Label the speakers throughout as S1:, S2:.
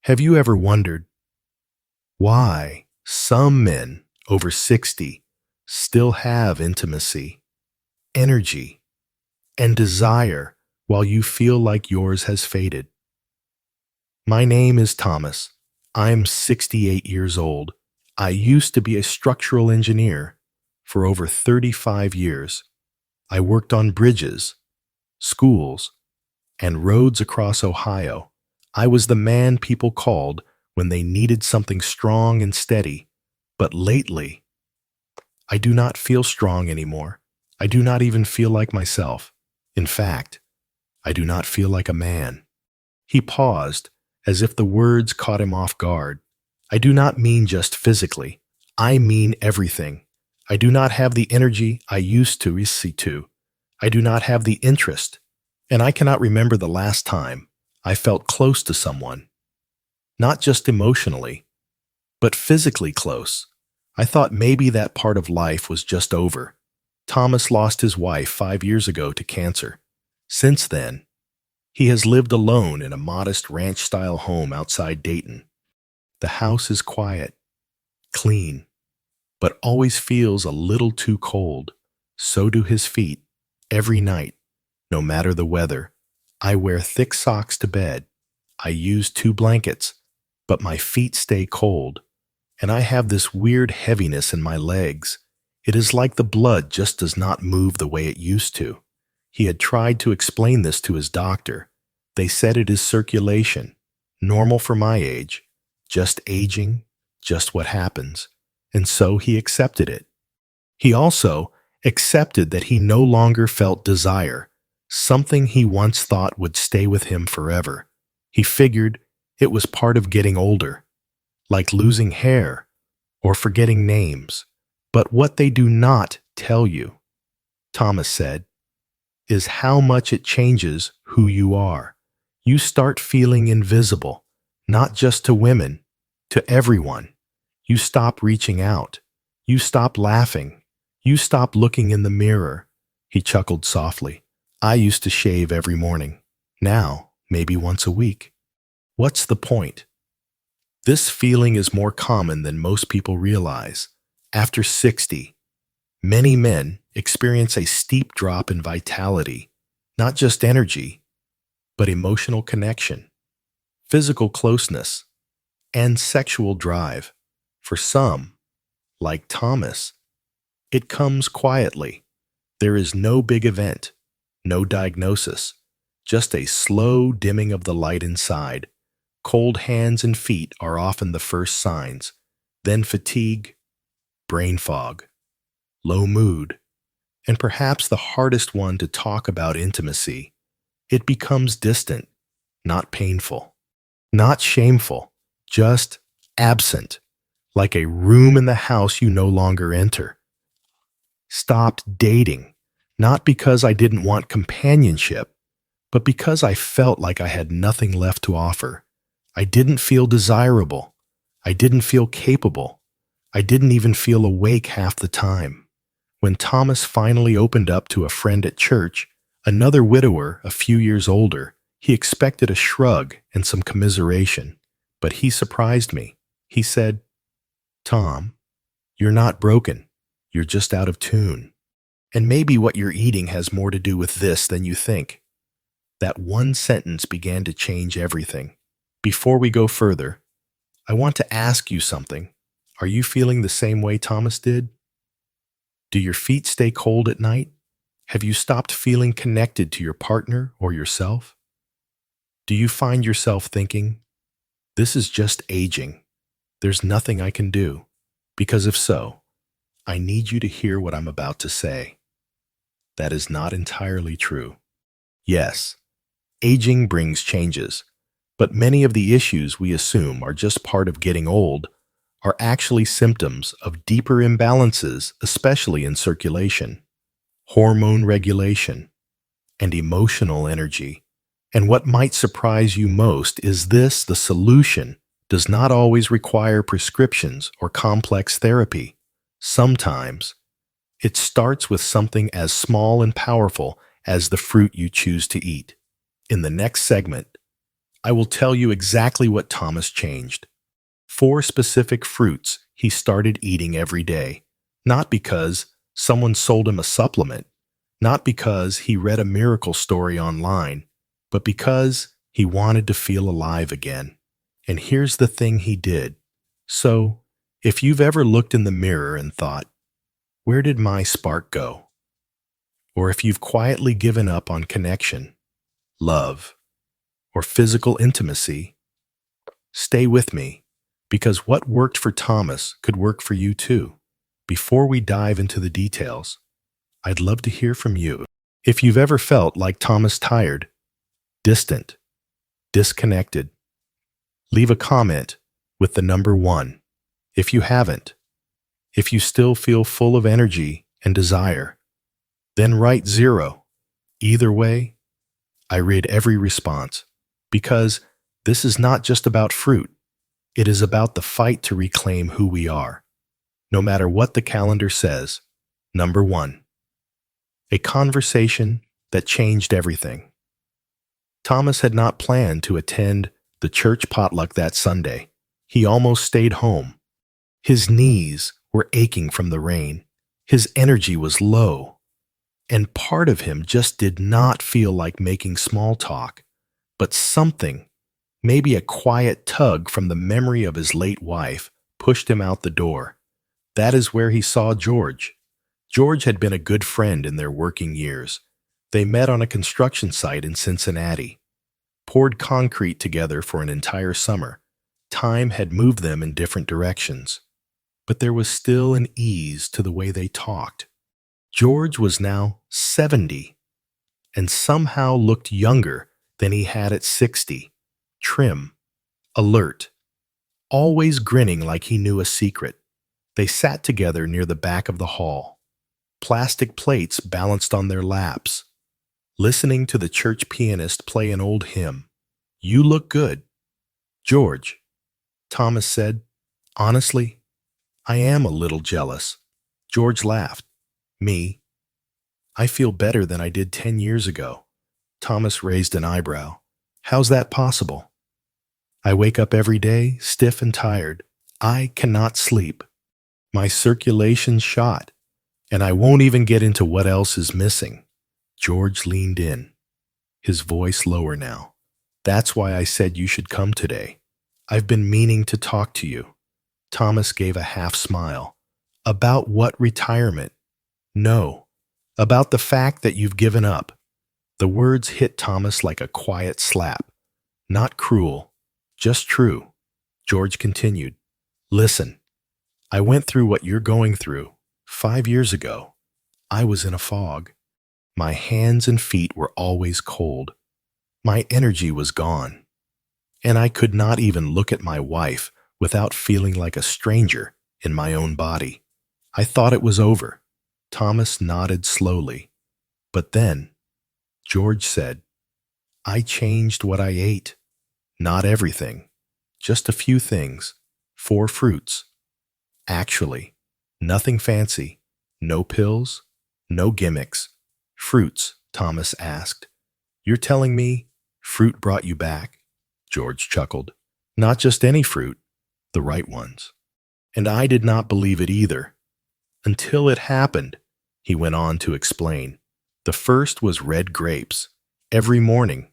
S1: Have you ever wondered why some men over 60 still have intimacy, energy, and desire while you feel like yours has faded? My name is Thomas. I'm 68 years old. I used to be a structural engineer for over 35 years. I worked on bridges, schools, and roads across Ohio. I was the man people called when they needed something strong and steady. But lately, I do not feel strong anymore. I do not even feel like myself. In fact, I do not feel like a man. He paused, as if the words caught him off guard. I do not mean just physically. I mean everything. I do not have the energy I used to receive to. I do not have the interest. And I cannot remember the last time I felt close to someone. Not just emotionally, but physically close. I thought maybe that part of life was just over. Thomas lost his wife 5 years ago to cancer. Since then, he has lived alone in a modest ranch-style home outside Dayton. The house is quiet, clean, but always feels a little too cold. So do his feet. Every night, no matter the weather, I wear thick socks to bed. I use 2 blankets, but my feet stay cold, and I have this weird heaviness in my legs. It is like the blood just does not move the way it used to. He had tried to explain this to his doctor. They said it is circulation, normal for my age, just aging, just what happens. And so he accepted it. He also accepted that he no longer felt desire, something he once thought would stay with him forever. He figured it was part of getting older, like losing hair or forgetting names. But what they do not tell you, Thomas said, is how much it changes who you are. You start feeling invisible, not just to women, to everyone. You stop reaching out. You stop laughing. You stop looking in the mirror. He chuckled softly. I used to shave every morning. Now, maybe once a week. What's the point? This feeling is more common than most people realize. After 60, many men experience a steep drop in vitality, not just energy, but emotional connection, physical closeness, and sexual drive. For some, like Thomas, it comes quietly. There is no big event, no diagnosis, just a slow dimming of the light inside. Cold hands and feet are often the first signs, then fatigue, brain fog, low mood, and perhaps the hardest one to talk about intimacy. It becomes distant, not painful, not shameful, just absent, like a room in the house you no longer enter. Stopped dating, not because I didn't want companionship, but because I felt like I had nothing left to offer. I didn't feel desirable. I didn't feel capable. I didn't even feel awake half the time. When Thomas finally opened up to a friend at church, another widower a few years older, he expected a shrug and some commiseration. But he surprised me. He said, "Tom, you're not broken. You're just out of tune. And maybe what you're eating has more to do with this than you think." That one sentence began to change everything. Before we go further, I want to ask you something. Are you feeling the same way Thomas did? Do your feet stay cold at night? Have you stopped feeling connected to your partner or yourself? Do you find yourself thinking, this is just aging. There's nothing I can do? Because if so, I need you to hear what I'm about to say. That is not entirely true. Yes, aging brings changes, but many of the issues we assume are just part of getting old are actually symptoms of deeper imbalances, especially in circulation, hormone regulation, and emotional energy. And what might surprise you most is this: the solution does not always require prescriptions or complex therapy. Sometimes, it starts with something as small and powerful as the fruit you choose to eat. In the next segment, I will tell you exactly what Thomas changed. 4 specific fruits he started eating every day, not because someone sold him a supplement, not because he read a miracle story online, but because he wanted to feel alive again. And here's the thing he did. So, if you've ever looked in the mirror and thought, where did my spark go? Or if you've quietly given up on connection, love, or physical intimacy, stay with me, because what worked for Thomas could work for you too. Before we dive into the details, I'd love to hear from you. If you've ever felt like Thomas, tired, distant, disconnected, leave a comment with the number 1. If you haven't, if you still feel full of energy and desire, then write 0. Either way, I read every response, because this is not just about fruit. It is about the fight to reclaim who we are. No matter what the calendar says. Number 1. A conversation that changed everything. Thomas had not planned to attend the church potluck that Sunday. He almost stayed home. His knees were aching from the rain. His energy was low. And part of him just did not feel like making small talk. But something, maybe a quiet tug from the memory of his late wife, pushed him out the door. That is where he saw George. George had been a good friend in their working years. They met on a construction site in Cincinnati, poured concrete together for an entire summer. Time had moved them in different directions, but there was still an ease to the way they talked. George was now 70 and somehow looked younger than he had at 60, trim, alert, always grinning like he knew a secret. They sat together near the back of the hall, plastic plates balanced on their laps, listening to the church pianist play an old hymn. "You look good, George," Thomas said. "Honestly, I am a little jealous." George laughed. "Me? I feel better than I did 10 years ago." Thomas raised an eyebrow. "How's that possible?" "I wake up every day, stiff and tired. I cannot sleep. My circulation's shot, and I won't even get into what else is missing." George leaned in, his voice lower now. "That's why I said you should come today. I've been meaning to talk to you." Thomas gave a half smile. "About what retirement?" "No, about the fact that you've given up." The words hit Thomas like a quiet slap. Not cruel, just true. George continued. "Listen, I went through what you're going through 5 years ago. I was in a fog. My hands and feet were always cold. My energy was gone. And I could not even look at my wife without feeling like a stranger in my own body. I thought it was over." Thomas nodded slowly. "But then," George said, "I changed what I ate. Not everything, just a few things. 4 fruits. Actually, nothing fancy. No pills, no gimmicks. Fruits," Thomas asked. "You're telling me fruit brought you back?" George chuckled. "Not just any fruit, the right ones." And I did not believe it either. Until it happened, he went on to explain. The first was red grapes. Every morning,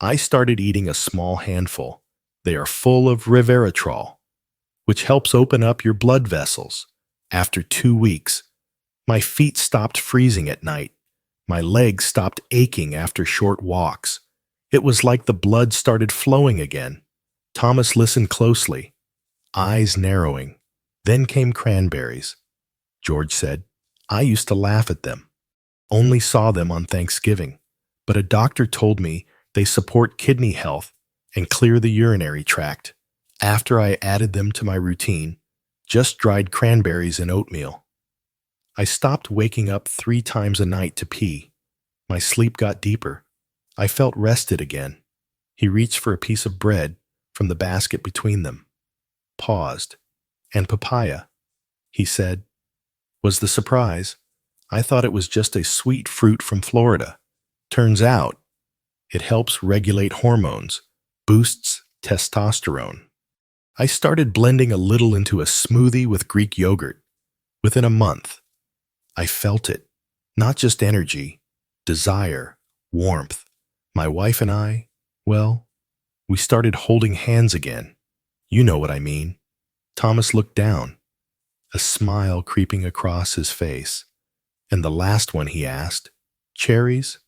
S1: I started eating a small handful. They are full of resveratrol, which helps open up your blood vessels. After 2 weeks, my feet stopped freezing at night. My legs stopped aching after short walks. It was like the blood started flowing again. Thomas listened closely, eyes narrowing. Then came cranberries. George said, "I used to laugh at them. Only saw them on Thanksgiving. But a doctor told me they support kidney health and clear the urinary tract. After I added them to my routine, just dried cranberries and oatmeal, I stopped waking up 3 times a night to pee. My sleep got deeper. I felt rested again." He reached for a piece of bread from the basket between them, paused. "And papaya," he said, "was the surprise. I thought it was just a sweet fruit from Florida. Turns out, it helps regulate hormones, boosts testosterone. I started blending a little into a smoothie with Greek yogurt. Within a month, I felt it. Not just energy, desire, warmth. My wife and I, well, we started holding hands again. You know what I mean. Thomas looked down, a smile creeping across his face. And the last one he asked, "Cherries?"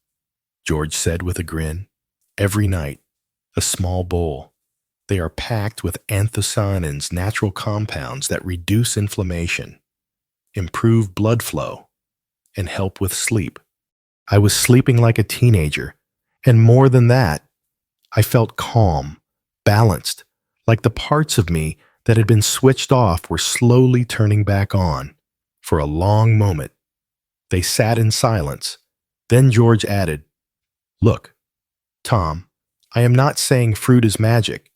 S1: George said with a grin. "Every night, a small bowl. They are packed with anthocyanins, natural compounds that reduce inflammation, improve blood flow, and help with sleep." I was sleeping like a teenager, and more than that, I felt calm, balanced, like the parts of me that had been switched off were slowly turning back on. For a long moment, they sat in silence. Then George added, "Look, Tom, I am not saying fruit is magic,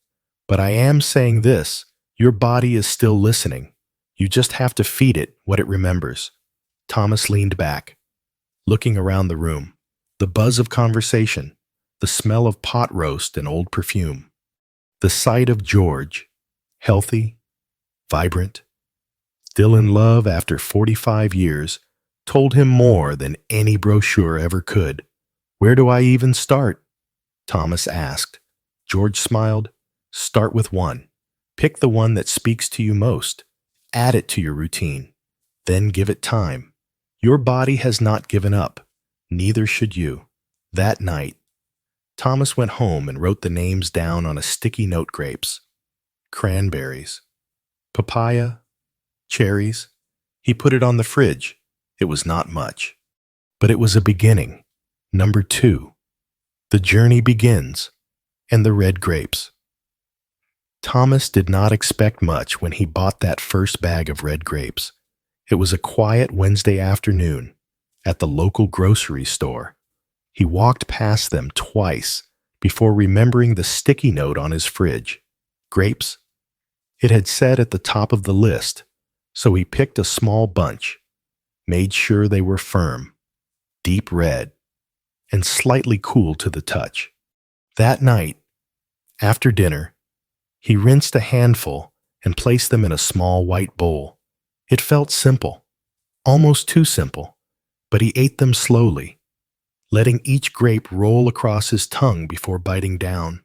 S1: but I am saying this: your body is still listening. You just have to feed it what it remembers." Thomas leaned back, looking around the room. The buzz of conversation, the smell of pot roast and old perfume. The sight of George, healthy, vibrant, still in love after 45 years, told him more than any brochure ever could. "Where do I even start?" Thomas asked. George smiled. "Start with one. Pick the one that speaks to you most. Add it to your routine. Then give it time. Your body has not given up. Neither should you." That night, Thomas went home and wrote the names down on a sticky note: grapes, cranberries, papaya, cherries. He put it on the fridge. It was not much, but it was a beginning. Number 2. The journey begins, and the red grapes. Thomas did not expect much when he bought that first bag of red grapes. It was a quiet Wednesday afternoon at the local grocery store. He walked past them twice before remembering the sticky note on his fridge. Grapes? It had said at the top of the list, so he picked a small bunch, made sure they were firm, deep red, and slightly cool to the touch. That night, after dinner, he rinsed a handful and placed them in a small white bowl. It felt simple, almost too simple, but he ate them slowly, letting each grape roll across his tongue before biting down.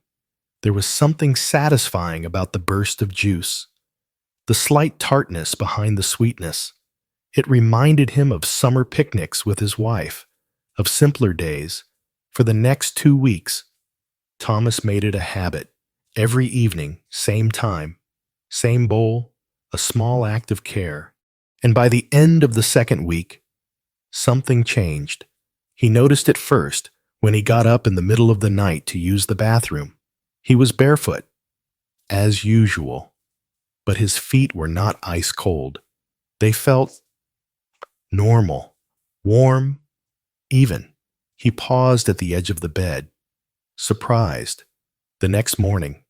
S1: There was something satisfying about the burst of juice, the slight tartness behind the sweetness. It reminded him of summer picnics with his wife, of simpler days. For the next 2 weeks, Thomas made it a habit. Every evening, same time, same bowl, a small act of care. And by the end of the second week, something changed. He noticed it first when he got up in the middle of the night to use the bathroom. He was barefoot, as usual, but his feet were not ice cold. They felt normal, warm, even. He paused at the edge of the bed, surprised. The next morning,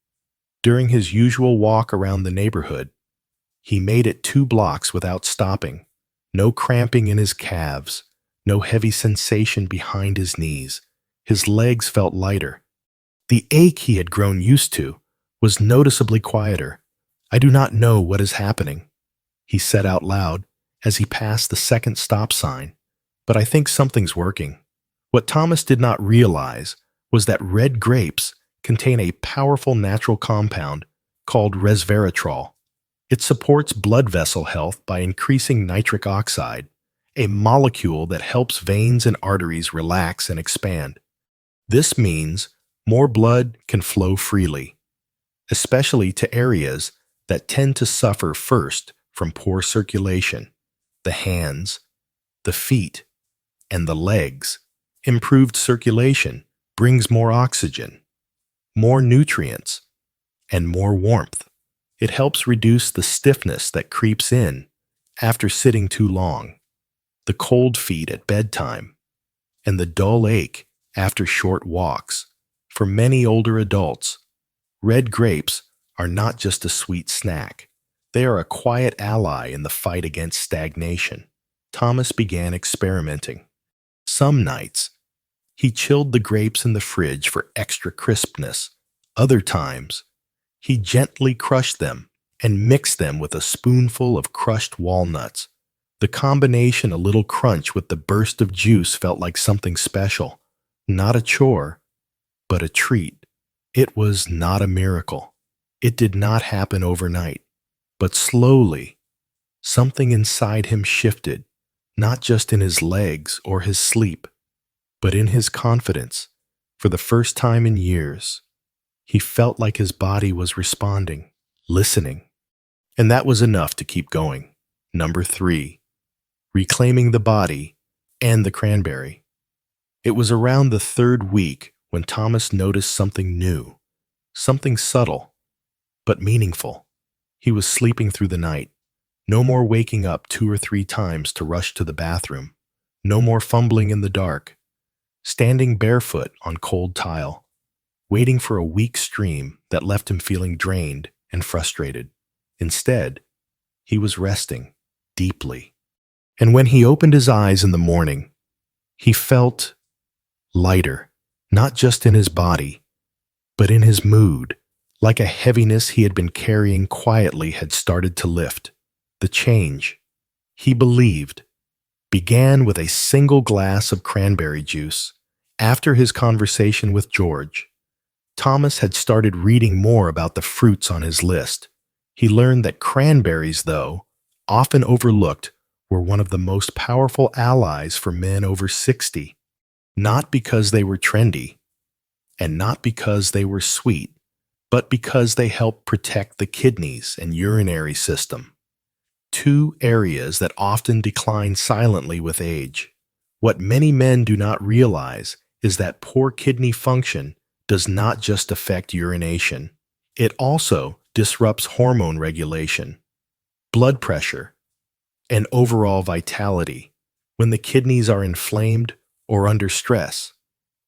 S1: during his usual walk around the neighborhood, he made it 2 blocks without stopping. No cramping in his calves, no heavy sensation behind his knees. His legs felt lighter. The ache he had grown used to was noticeably quieter. "I do not know what is happening," he said out loud as he passed the second stop sign, "but I think something's working." What Thomas did not realize was that red grapes contain a powerful natural compound called resveratrol. It supports blood vessel health by increasing nitric oxide, a molecule that helps veins and arteries relax and expand. This means more blood can flow freely, especially to areas that tend to suffer first from poor circulation: the hands, the feet, and the legs. Improved circulation brings more oxygen, more nutrients, and more warmth. It helps reduce the stiffness that creeps in after sitting too long, the cold feet at bedtime, and the dull ache after short walks. For many older adults, red grapes are not just a sweet snack. They are a quiet ally in the fight against stagnation. Thomas began experimenting. Some nights, he chilled the grapes in the fridge for extra crispness. Other times, he gently crushed them and mixed them with a spoonful of crushed walnuts. The combination, a little crunch with the burst of juice, felt like something special. Not a chore, but a treat. It was not a miracle. It did not happen overnight, but slowly, something inside him shifted, not just in his legs or his sleep, but in his confidence. For the first time in years, he felt like his body was responding, listening. And that was enough to keep going. Number 3, reclaiming the body and the cranberry. It was around the 3rd week when Thomas noticed something new, something subtle, but meaningful. He was sleeping through the night. No more waking up 2 or 3 times to rush to the bathroom. No more fumbling in the dark. Standing barefoot on cold tile, waiting for a weak stream that left him feeling drained and frustrated. Instead, he was resting deeply. And when he opened his eyes in the morning, he felt lighter, not just in his body, but in his mood, like a heaviness he had been carrying quietly had started to lift. The change, he believed, began with a single glass of cranberry juice. After his conversation with George, Thomas had started reading more about the fruits on his list. He learned that cranberries, though often overlooked, were one of the most powerful allies for men over 60. Not because they were trendy, and not because they were sweet, but because they helped protect the kidneys and urinary system. 2 areas that often decline silently with age. What many men do not realize is that poor kidney function does not just affect urination. It also disrupts hormone regulation, blood pressure, and overall vitality. When the kidneys are inflamed or under stress,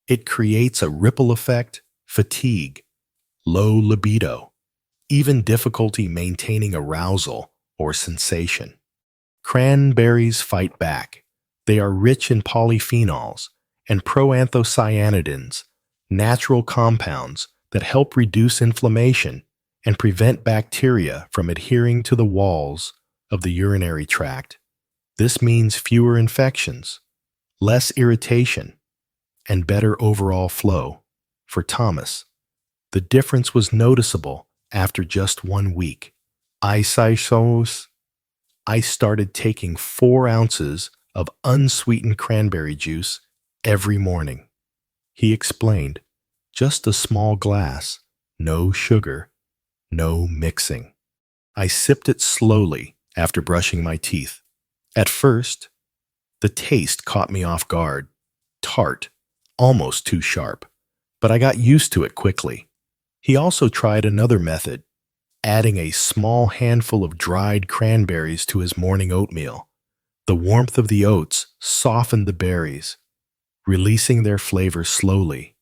S1: it creates a ripple effect, fatigue, low libido, even difficulty maintaining arousal or sensation. Cranberries fight back. They are rich in polyphenols and proanthocyanidins, natural compounds that help reduce inflammation and prevent bacteria from adhering to the walls of the urinary tract. This means fewer infections, less irritation, and better overall flow. For Thomas, the difference was noticeable after just 1 week. I started taking 4 ounces of unsweetened cranberry juice every morning. He explained, just a small glass, no sugar, no mixing. I sipped it slowly after brushing my teeth. At first, the taste caught me off guard, tart, almost too sharp, but I got used to it quickly. He also tried another method, adding a small handful of dried cranberries to his morning oatmeal. The warmth of the oats softened the berries, releasing their flavor slowly.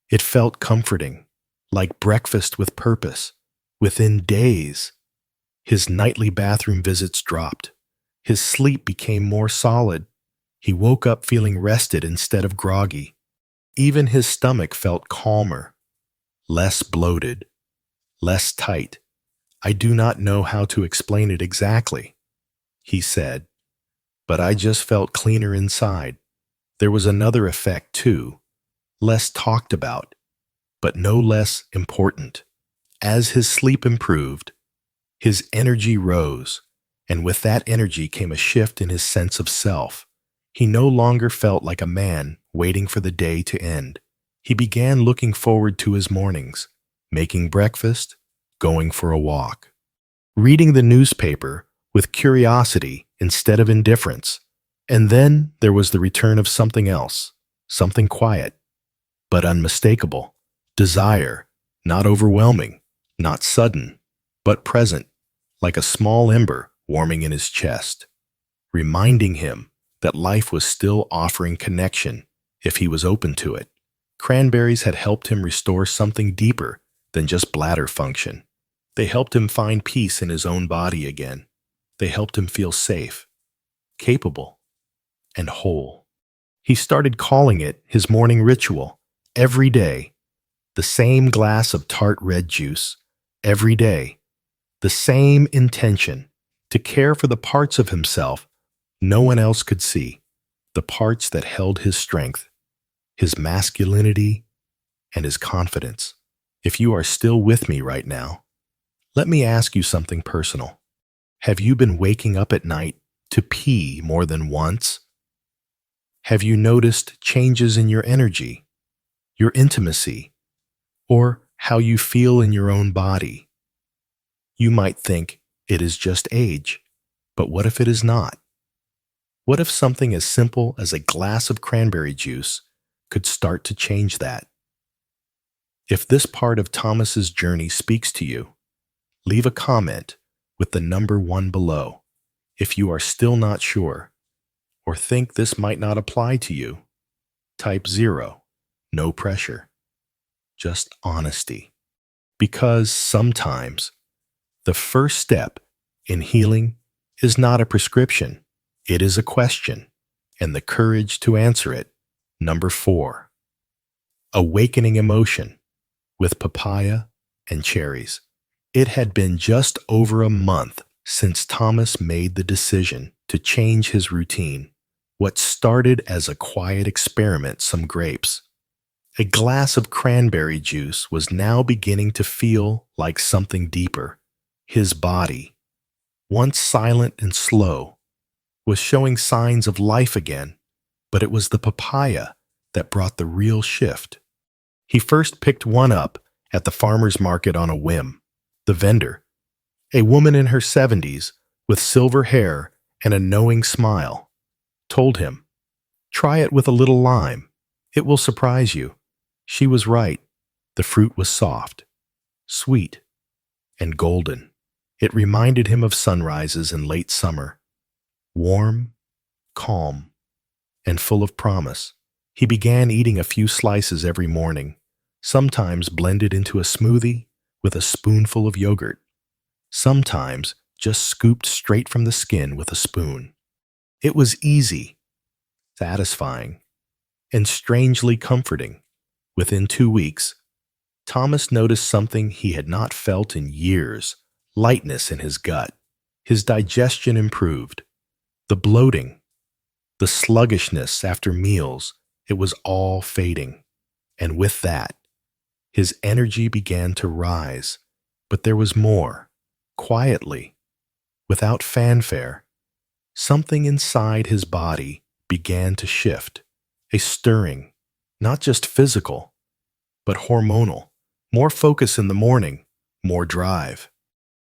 S1: It felt comforting, like breakfast with purpose. Within days, his nightly bathroom visits dropped. His sleep became more solid. He woke up feeling rested instead of groggy. Even his stomach felt calmer, less bloated, less tight. I do not know how to explain it exactly, he said, but I just felt cleaner inside. There was another effect too, less talked about, but no less important. As his sleep improved, his energy rose, and with that energy came a shift in his sense of self. He no longer felt like a man waiting for the day to end. He began looking forward to his mornings, making breakfast, going for a walk, reading the newspaper with curiosity instead of indifference. And then there was the return of something else, something quiet, but unmistakable. Desire, not overwhelming, not sudden, but present, like a small ember warming in his chest, reminding him that life was still offering connection if he was open to it. Cranberries had helped him restore something deeper than just bladder function. They helped him find peace in his own body again. They helped him feel safe, capable, and whole. He started calling it his morning ritual. Every day, the same glass of tart red juice, every day, the same intention to care for the parts of himself no one else could see, the parts that held his strength, his masculinity, and his confidence. If you are still with me right now, let me ask you something personal. Have you been waking up at night to pee more than once? Have you noticed changes in your energy, your intimacy, or how you feel in your own body? You might think it is just age, but what if it is not? What if something as simple as a glass of cranberry juice could start to change that? If this part of Thomas's journey speaks to you, leave a comment with the number 1 below. If you are still not sure, or think this might not apply to you, type 0. No pressure, just honesty. Because sometimes the first step in healing is not a prescription, it is a question, and the courage to answer it. Number 4. Awakening emotion with papaya and cherries. It had been just over a month since Thomas made the decision to change his routine. What started as a quiet experiment, some grapes, a glass of cranberry juice, was now beginning to feel like something deeper. His body, once silent and slow, was showing signs of life again, but it was the papaya that brought the real shift. He first picked one up at the farmer's market on a whim. The vendor, a woman in her 70s with silver hair and a knowing smile, told him, "Try it with a little lime. It will surprise you." She was right. The fruit was soft, sweet, and golden. It reminded him of sunrises in late summer, warm, calm, and full of promise. He began eating a few slices every morning, sometimes blended into a smoothie with a spoonful of yogurt, sometimes just scooped straight from the skin with a spoon. It was easy, satisfying, and strangely comforting. Within 2 weeks, Thomas noticed something he had not felt in years: lightness in his gut. His digestion improved. The bloating, the sluggishness after meals, it was all fading. And with that, his energy began to rise. But there was more. Quietly, without fanfare, something inside his body began to shift. A stirring, not just physical, but hormonal. More focus in the morning, more drive.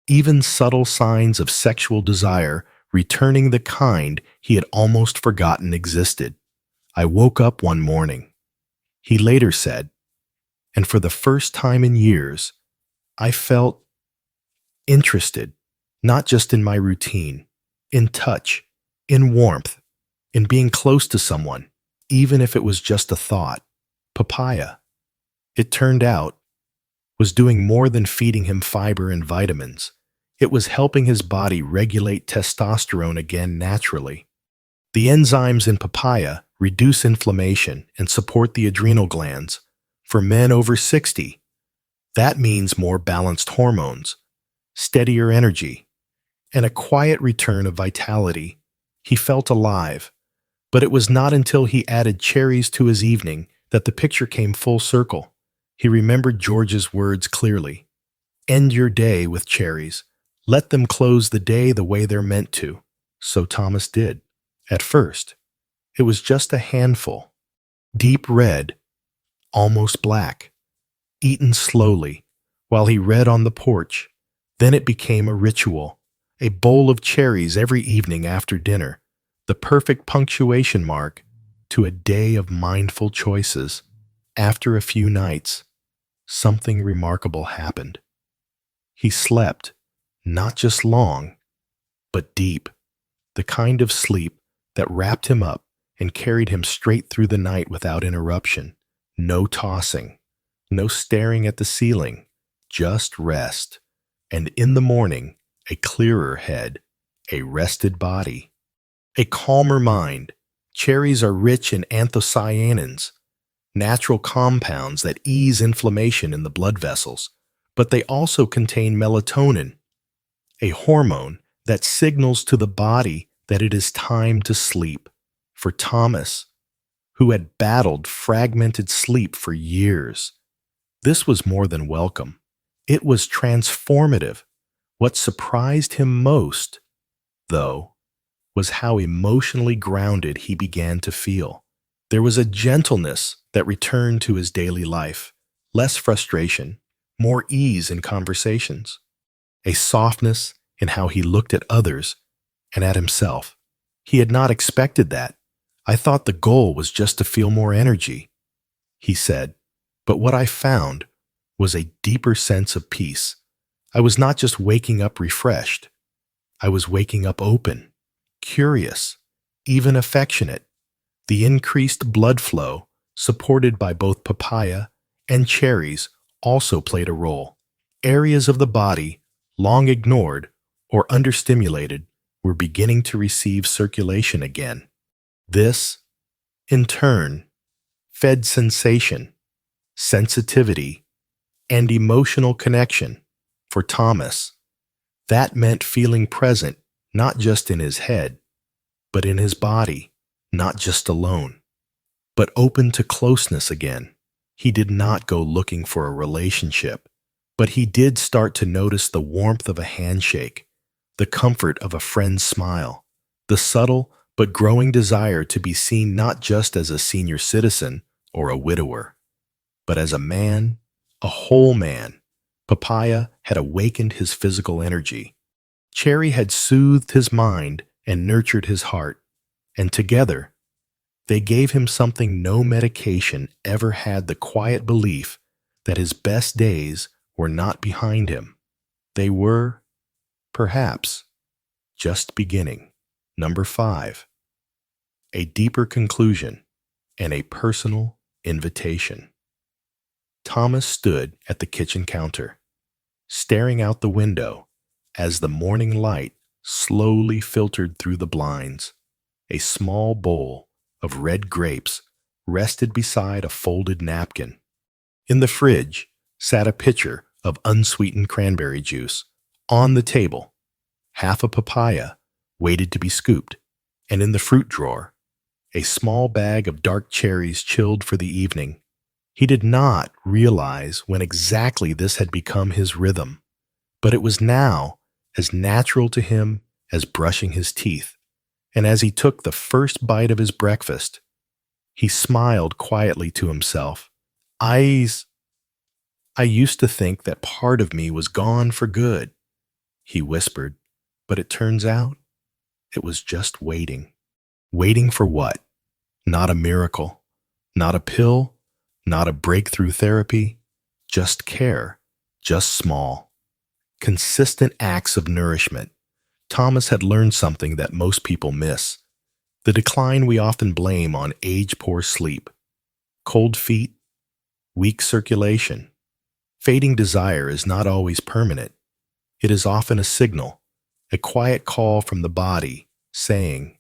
S1: Even subtle signs of sexual desire returning, the kind he had almost forgotten existed. "I woke up one morning," he later said, "and for the first time in years, I felt interested, not just in my routine, in touch, in warmth, in being close to someone, even if it was just a thought." Papaya, it turned out, was doing more than feeding him fiber and vitamins. It was helping his body regulate testosterone again naturally. The enzymes in papaya reduce inflammation and support the adrenal glands. For men over 60, that means more balanced hormones, steadier energy, and a quiet return of vitality. He felt alive, but it was not until he added cherries to his evening that the picture came full circle. He remembered George's words clearly. "End your day with cherries. Let them close the day the way they're meant to." So Thomas did. At first, it was just a handful, deep red, almost black, eaten slowly while he read on the porch. Then it became a ritual, a bowl of cherries every evening after dinner, the perfect punctuation mark to a day of mindful choices. After a few nights, something remarkable happened. He slept, not just long, but deep, the kind of sleep that wrapped him up and carried him straight through the night without interruption. No tossing, no staring at the ceiling, just rest. And in the morning, a clearer head, a rested body, a calmer mind. Cherries are rich in anthocyanins, natural compounds that ease inflammation in the blood vessels, but they also contain melatonin, a hormone that signals to the body that it is time to sleep. For Thomas, who had battled fragmented sleep for years, this was more than welcome. It was transformative. What surprised him most, though, was how emotionally grounded he began to feel. There was a gentleness that returned to his daily life, less frustration, more ease in conversations, a softness in how he looked at others and at himself. He had not expected that. I thought the goal was just to feel more energy, he said, but what I found was a deeper sense of peace. I was not just waking up refreshed. I was waking up open, curious, even affectionate. The increased blood flow, supported by both papaya and cherries, also played a role. Areas of the body, long ignored or understimulated, were beginning to receive circulation again. This, in turn, fed sensation, sensitivity, and emotional connection. For Thomas, that meant feeling present not just in his head, but in his body, not just alone, but open to closeness again. He did not go looking for a relationship, but he did start to notice the warmth of a handshake, the comfort of a friend's smile, the subtle but growing desire to be seen not just as a senior citizen or a widower, but as a man, a whole man. Papaya had awakened his physical energy. Cherry had soothed his mind and nurtured his heart, and together, they gave him something no medication ever had: the quiet belief that his best days were not behind him. They were, perhaps, just beginning. Number 5. A deeper conclusion and a personal invitation. Thomas stood at the kitchen counter, staring out the window as the morning light slowly filtered through the blinds. A small bowl of red grapes rested beside a folded napkin. In the fridge sat a pitcher of unsweetened cranberry juice. On the table, half a papaya waited to be scooped, and in the fruit drawer, a small bag of dark cherries chilled for the evening. He did not realize when exactly this had become his rhythm, but it was now as natural to him as brushing his teeth. And as he took the first bite of his breakfast, he smiled quietly to himself. I used to think that part of me was gone for good, he whispered, but it turns out it was just waiting. Waiting for what? Not a miracle, not a pill, not a breakthrough therapy, just care, just small, consistent acts of nourishment. Thomas had learned something that most people miss: the decline we often blame on age-poor sleep, cold feet, weak circulation. Fading desire is not always permanent. It is often a signal, a quiet call from the body saying,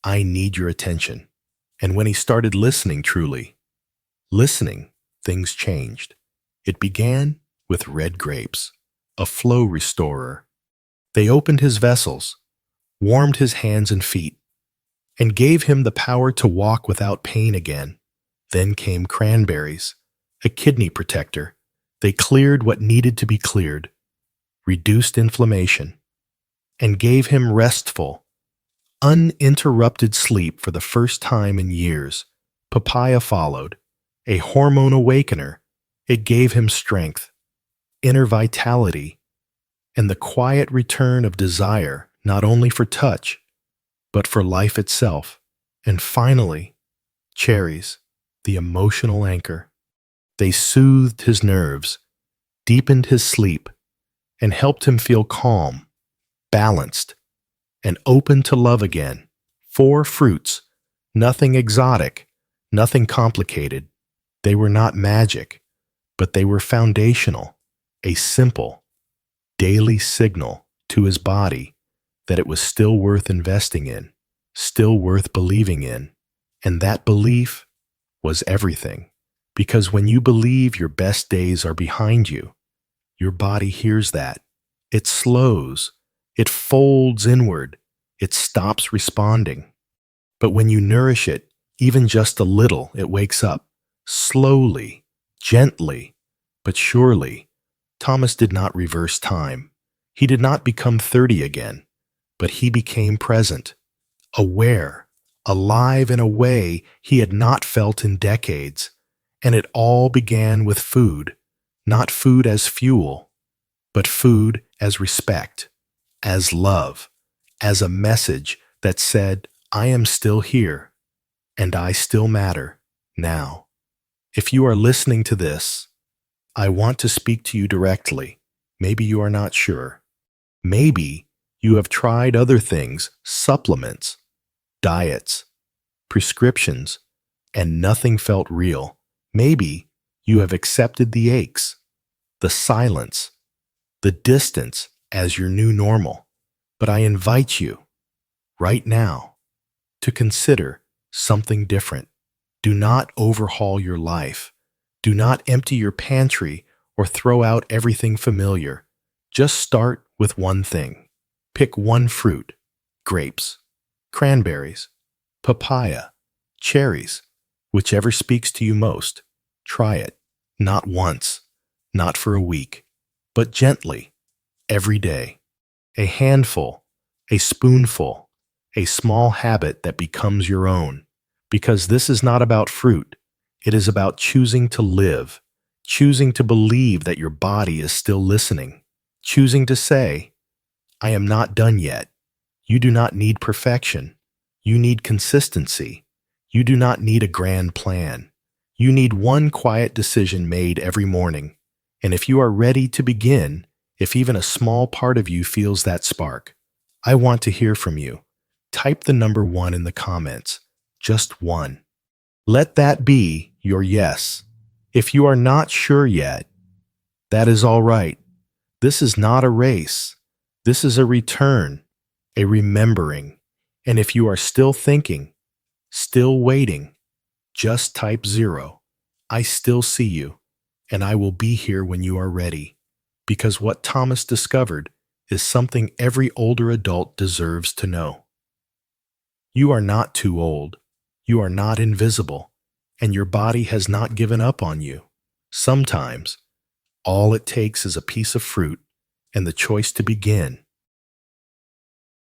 S1: I need your attention. And when he started listening truly, listening, things changed. It began with red grapes, a flow restorer. They opened his vessels, warmed his hands and feet, and gave him the power to walk without pain again. Then came cranberries, a kidney protector. They cleared what needed to be cleared, reduced inflammation, and gave him restful, uninterrupted sleep for the first time in years. Papaya followed, a hormone awakener. It gave him strength, inner vitality, and the quiet return of desire, not only for touch, but for life itself. And finally, cherries, the emotional anchor. They soothed his nerves, deepened his sleep, and helped him feel calm, balanced, and open to love again. 4 fruits, nothing exotic, nothing complicated. They were not magic, but they were foundational, a simple, daily signal to his body that it was still worth investing in, still worth believing in, and that belief was everything. Because when you believe your best days are behind you, your body hears that. It slows. It folds inward. It stops responding. But when you nourish it, even just a little, it wakes up. Slowly, gently, but surely. Thomas did not reverse time. He did not become 30 again, but he became present, aware, alive in a way he had not felt in decades. And it all began with food, not food as fuel, but food as respect, as love, as a message that said, I am still here, and I still matter, now. If you are listening to this, I want to speak to you directly. Maybe you are not sure. Maybe you have tried other things, supplements, diets, prescriptions, and nothing felt real. Maybe you have accepted the aches, the silence, the distance as your new normal. But I invite you, right now, to consider something different. Do not overhaul your life. Do not empty your pantry or throw out everything familiar. Just start with one thing. Pick one fruit: grapes, cranberries, papaya, cherries, whichever speaks to you most. Try it. Not once, not for a week, but gently, every day. A handful, a spoonful, a small habit that becomes your own. Because this is not about fruit. It is about choosing to live, choosing to believe that your body is still listening, choosing to say, I am not done yet. You do not need perfection. You need consistency. You do not need a grand plan. You need one quiet decision made every morning. And if you are ready to begin, if even a small part of you feels that spark, I want to hear from you. Type the number 1 in the comments. Just one. Let that be your yes. If you are not sure yet, that is all right. This is not a race. This is a return, a remembering. And if you are still thinking, still waiting, just type 0. I still see you, and I will be here when you are ready. Because what Thomas discovered is something every older adult deserves to know. You are not too old. You are not invisible, and your body has not given up on you. Sometimes, all it takes is a piece of fruit and the choice to begin,